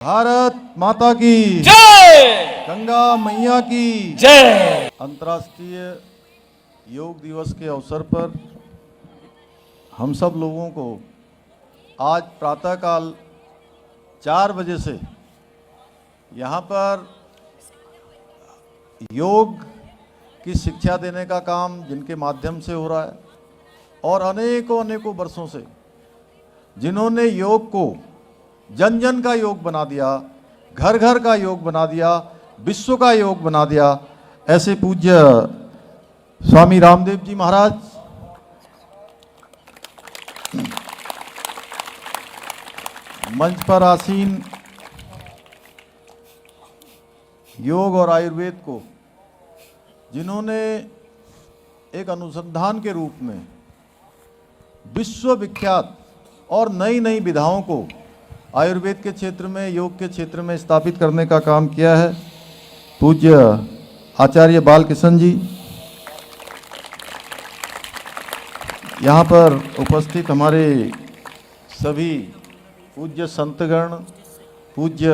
भारत माता की जय, गंगा मैया की जय। अंतर्राष्ट्रीय योग दिवस के अवसर पर हम सब लोगों को आज प्रातःकाल 4 बजे से यहाँ पर योग की शिक्षा देने का काम जिनके माध्यम से हो रहा है और अनेकों अनेकों वर्षों से जिन्होंने योग को जन जन का योग बना दिया, घर घर का योग बना दिया, विश्व का योग बना दिया, ऐसे पूज्य स्वामी रामदेव जी महाराज, मंच पर आसीन योग और आयुर्वेद को जिन्होंने एक अनुसंधान के रूप में विश्व विख्यात और नई नई विधाओं को आयुर्वेद के क्षेत्र में, योग के क्षेत्र में स्थापित करने का काम किया है, पूज्य आचार्य बालकृष्ण जी। यहाँ पर उपस्थित हमारे सभी पूज्य संतगण, पूज्य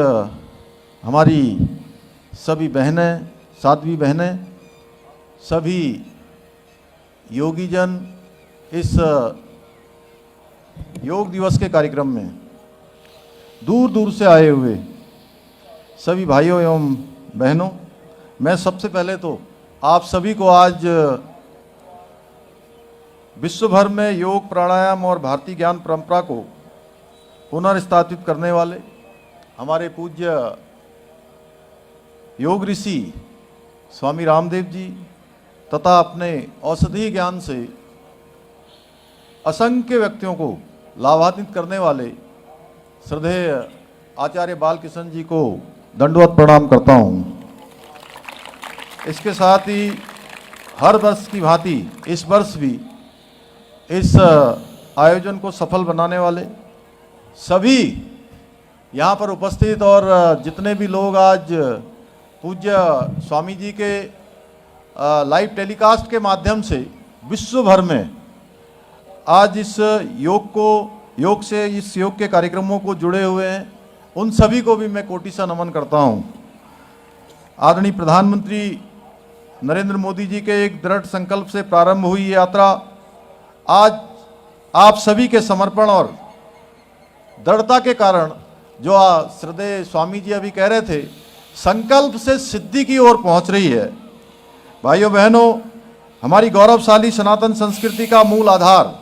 हमारी सभी बहनें, साध्वी बहनें, सभी योगीजन इस योग दिवस के कार्यक्रम में दूर दूर से आए हुए सभी भाइयों एवं बहनों, मैं सबसे पहले तो आप सभी को आज विश्व भर में योग, प्राणायाम और भारतीय ज्ञान परंपरा को पुनर्स्थापित करने वाले हमारे पूज्य योग ऋषि स्वामी रामदेव जी तथा अपने औषधि ज्ञान से असंख्य व्यक्तियों को लाभान्वित करने वाले श्रद्धेय आचार्य बालकृष्ण जी को दंडवत प्रणाम करता हूँ। इसके साथ ही हर वर्ष की भांति इस वर्ष भी इस आयोजन को सफल बनाने वाले सभी यहाँ पर उपस्थित और जितने भी लोग आज पूज्य स्वामी जी के लाइव टेलीकास्ट के माध्यम से विश्व भर में आज इस योग से इस योग के कार्यक्रमों को जुड़े हुए हैं, उन सभी को भी मैं कोटि सा नमन करता हूं। आदरणीय प्रधानमंत्री नरेंद्र मोदी जी के एक दृढ़ संकल्प से प्रारंभ हुई ये यात्रा आज आप सभी के समर्पण और दृढ़ता के कारण जो श्रद्धेय स्वामी जी अभी कह रहे थे, संकल्प से सिद्धि की ओर पहुंच रही है। भाइयों बहनों, हमारी गौरवशाली सनातन संस्कृति का मूल आधार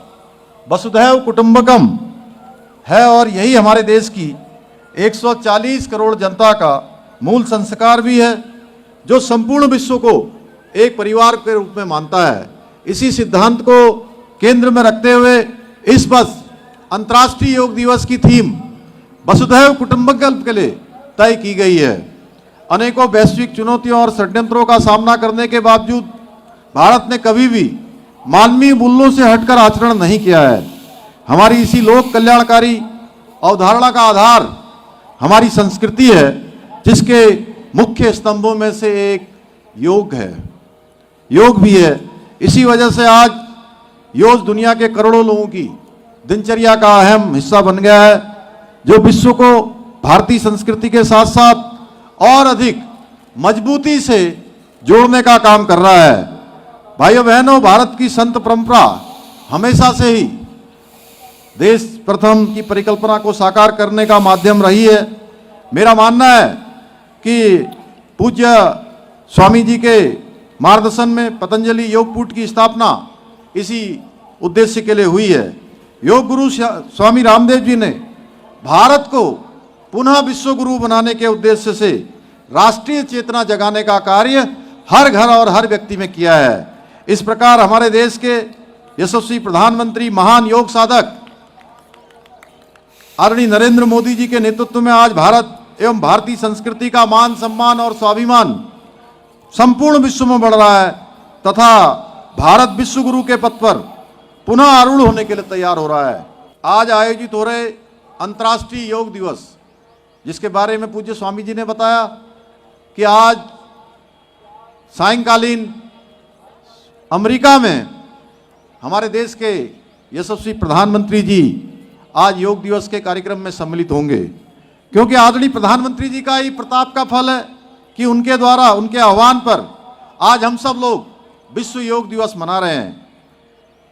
वसुधैव कुटुंबकम है और यही हमारे देश की 140 करोड़ जनता का मूल संस्कार भी है, जो संपूर्ण विश्व को एक परिवार के रूप में मानता है। इसी सिद्धांत को केंद्र में रखते हुए इस वर्ष अंतर्राष्ट्रीय योग दिवस की थीम वसुधैव कुटुंबकम के लिए तय की गई है। अनेकों वैश्विक चुनौतियों और षड्यंत्रों का सामना करने के बावजूद भारत ने कभी भी मानवीय मूल्यों से हटकर आचरण नहीं किया है। हमारी इसी लोक कल्याणकारी अवधारणा का आधार हमारी संस्कृति है, जिसके मुख्य स्तंभों में से एक योग है, योग भी है। इसी वजह से आज योग दुनिया के करोड़ों लोगों की दिनचर्या का अहम हिस्सा बन गया है, जो विश्व को भारतीय संस्कृति के साथ साथ और अधिक मजबूती से जोड़ने का काम कर रहा है। भाइयों बहनों, भारत की संत परंपरा हमेशा से ही देश प्रथम की परिकल्पना को साकार करने का माध्यम रही है। मेरा मानना है कि पूज्य स्वामी जी के मार्गदर्शन में पतंजलि योगपीठ की स्थापना इसी उद्देश्य के लिए हुई है। योग गुरु स्वामी रामदेव जी ने भारत को पुनः विश्व गुरु बनाने के उद्देश्य से राष्ट्रीय चेतना जगाने का कार्य हर घर और हर व्यक्ति में किया है। इस प्रकार हमारे देश के यशस्वी प्रधानमंत्री, महान योग साधक आदरणीय नरेंद्र मोदी जी के नेतृत्व में आज भारत एवं भारतीय संस्कृति का मान, सम्मान और स्वाभिमान संपूर्ण विश्व में बढ़ रहा है तथा भारत विश्व गुरु के पद पर पुनः आरूढ़ होने के लिए तैयार हो रहा है। आज आयोजित हो रहे अंतर्राष्ट्रीय योग दिवस, जिसके बारे में पूज्य स्वामी जी ने बताया कि आज सायंकालीन अमेरिका में हमारे देश के यशस्वी प्रधानमंत्री जी आज योग दिवस के कार्यक्रम में सम्मिलित होंगे। क्योंकि आदरणीय प्रधानमंत्री जी का ही प्रताप का फल है कि उनके द्वारा, उनके आह्वान पर आज हम सब लोग विश्व योग दिवस मना रहे हैं।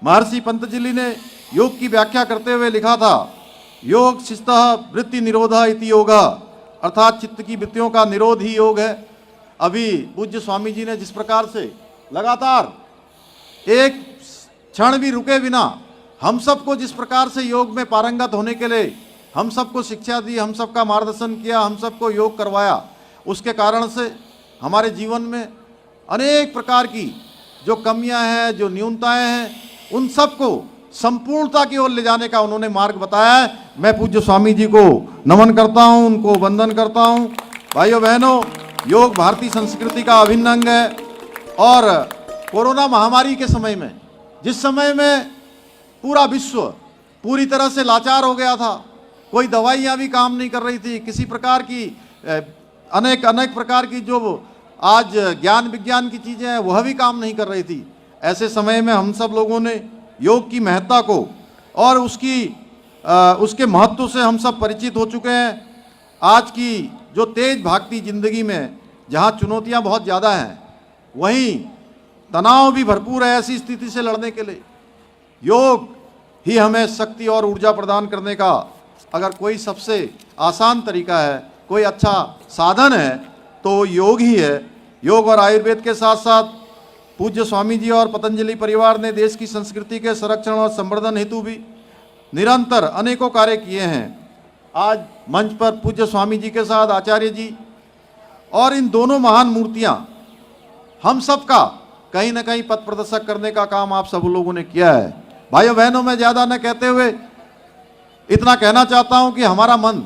महर्षि पतंजलि ने योग की व्याख्या करते हुए लिखा था, योग शिस्तः वृत्ति निरोधा इति योगा, अर्थात चित्त की वृत्तियों का निरोध ही योग है। अभी पूज्य स्वामी जी ने जिस प्रकार से लगातार एक क्षण भी रुके बिना हम सबको जिस प्रकार से योग में पारंगत होने के लिए हम सबको शिक्षा दी, हम सबका मार्गदर्शन किया, हम सबको योग करवाया, उसके कारण से हमारे जीवन में अनेक प्रकार की जो कमियां हैं, जो न्यूनताएं हैं, उन सबको संपूर्णता की ओर ले जाने का उन्होंने मार्ग बताया है। मैं पूज्य स्वामी जी को नमन करता हूं, उनको वंदन करता हूं। भाइयों बहनों, योग भारतीय संस्कृति का अभिन्न अंग है और कोरोना महामारी के समय में, जिस समय में पूरा विश्व पूरी तरह से लाचार हो गया था, कोई दवाइयाँ भी काम नहीं कर रही थी, किसी प्रकार की अनेक प्रकार की जो आज ज्ञान विज्ञान की चीज़ें हैं वह भी काम नहीं कर रही थी। ऐसे समय में हम सब लोगों ने योग की महत्ता को और उसके महत्व से हम सब परिचित हो चुके हैं। आज की जो तेज भागती जिंदगी में जहाँ चुनौतियाँ बहुत ज़्यादा हैं, वहीं तनाव भी भरपूर है। ऐसी स्थिति से लड़ने के लिए योग ही हमें शक्ति और ऊर्जा प्रदान करने का अगर कोई सबसे आसान तरीका है, कोई अच्छा साधन है तो योग ही है। योग और आयुर्वेद के साथ साथ पूज्य स्वामी जी और पतंजलि परिवार ने देश की संस्कृति के संरक्षण और संवर्धन हेतु भी निरंतर अनेकों कार्य किए हैं। आज मंच पर पूज्य स्वामी जी के साथ आचार्य जी और इन दोनों महान मूर्तियां हम सबका कहीं ना कहीं पथ प्रदर्शक करने का काम आप सब लोगों ने किया है। भाइयों बहनों, मैं ज़्यादा न कहते हुए इतना कहना चाहता हूं कि हमारा मन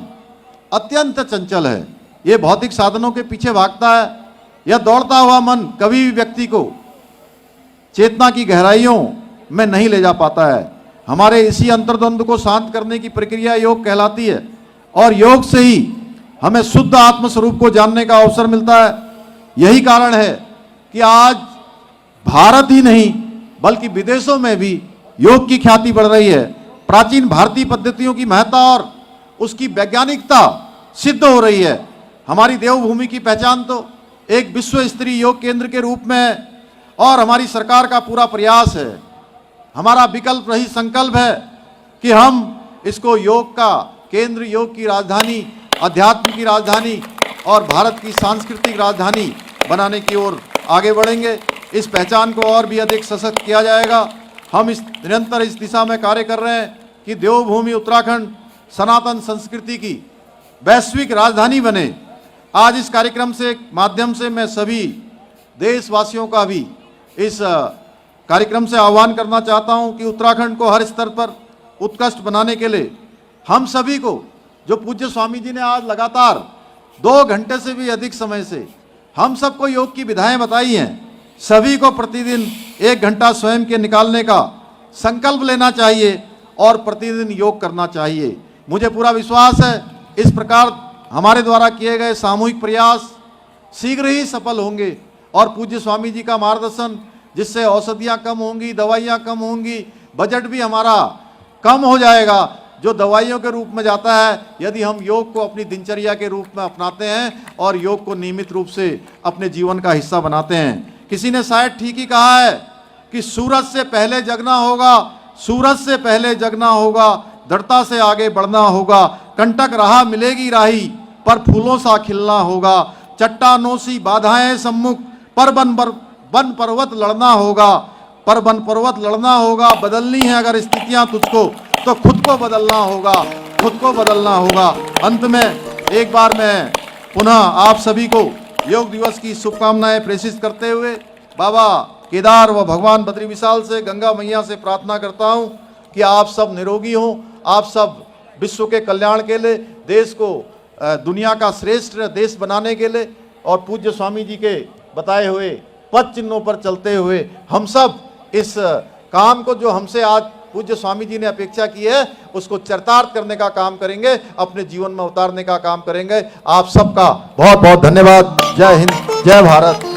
अत्यंत चंचल है। ये भौतिक साधनों के पीछे भागता है। यह दौड़ता हुआ मन कभी भी व्यक्ति को चेतना की गहराइयों में नहीं ले जा पाता है। हमारे इसी अंतर्द्वंद को शांत करने की प्रक्रिया योग कहलाती है और योग से ही हमें शुद्ध आत्म स्वरूप को जानने का अवसर मिलता है। यही कारण है कि आज भारत ही नहीं बल्कि विदेशों में भी योग की ख्याति बढ़ रही है। प्राचीन भारतीय पद्धतियों की महत्ता और उसकी वैज्ञानिकता सिद्ध हो रही है। हमारी देवभूमि की पहचान तो एक विश्व स्तरीय योग केंद्र के रूप में है और हमारी सरकार का पूरा प्रयास है, हमारा विकल्प रही संकल्प है कि हम इसको योग का केंद्र, योग की राजधानी, अध्यात्म की राजधानी और भारत की सांस्कृतिक राजधानी बनाने की ओर आगे बढ़ेंगे। इस पहचान को और भी अधिक सशक्त किया जाएगा। हम निरंतर इस दिशा में कार्य कर रहे हैं कि देवभूमि उत्तराखंड सनातन संस्कृति की वैश्विक राजधानी बने। आज इस कार्यक्रम से माध्यम से मैं सभी देशवासियों का भी इस कार्यक्रम से आह्वान करना चाहता हूं कि उत्तराखंड को हर स्तर पर उत्कृष्ट बनाने के लिए हम सभी को, जो पूज्य स्वामी जी ने आज लगातार 2 घंटे से भी अधिक समय से हम सबको योग की विधाएं बताई हैं, सभी को प्रतिदिन 1 घंटा स्वयं के निकालने का संकल्प लेना चाहिए और प्रतिदिन योग करना चाहिए। मुझे पूरा विश्वास है इस प्रकार हमारे द्वारा किए गए सामूहिक प्रयास शीघ्र ही सफल होंगे और पूज्य स्वामी जी का मार्गदर्शन, जिससे औषधियाँ कम होंगी, दवाइयाँ कम होंगी, बजट भी हमारा कम हो जाएगा जो दवाइयों के रूप में जाता है, यदि हम योग को अपनी दिनचर्या के रूप में अपनाते हैं और योग को नियमित रूप से अपने जीवन का हिस्सा बनाते हैं। किसी ने शायद ठीक ही कहा है कि सूरज से पहले जगना होगा, सूरज से पहले जगना होगा, दृढ़ता से आगे बढ़ना होगा, कंटक राह मिलेगी राही पर फूलों सा खिलना होगा, चट्टानों सी बाधाएं सम्मुख पर वन पर्वत लड़ना होगा, पर वन पर्वत लड़ना होगा। बदलनी है अगर स्थितियां तुझको तो खुद को बदलना होगा, खुद को बदलना होगा। अंत में एक बार मैं पुनः आप सभी को योग दिवस की शुभकामनाएं प्रेषित करते हुए बाबा केदार व भगवान बद्री विशाल से, गंगा मैया से प्रार्थना करता हूं कि आप सब निरोगी हों, आप सब विश्व के कल्याण के लिए, देश को दुनिया का श्रेष्ठ देश बनाने के लिए और पूज्य स्वामी जी के बताए हुए पद चिन्हों पर चलते हुए हम सब इस काम को, जो हमसे आज पूज्य स्वामी जी ने अपेक्षा की है, उसको चरितार्थ करने का काम करेंगे, अपने जीवन में उतारने का काम करेंगे। आप सबका बहुत बहुत धन्यवाद। जय हिंद, जय भारत।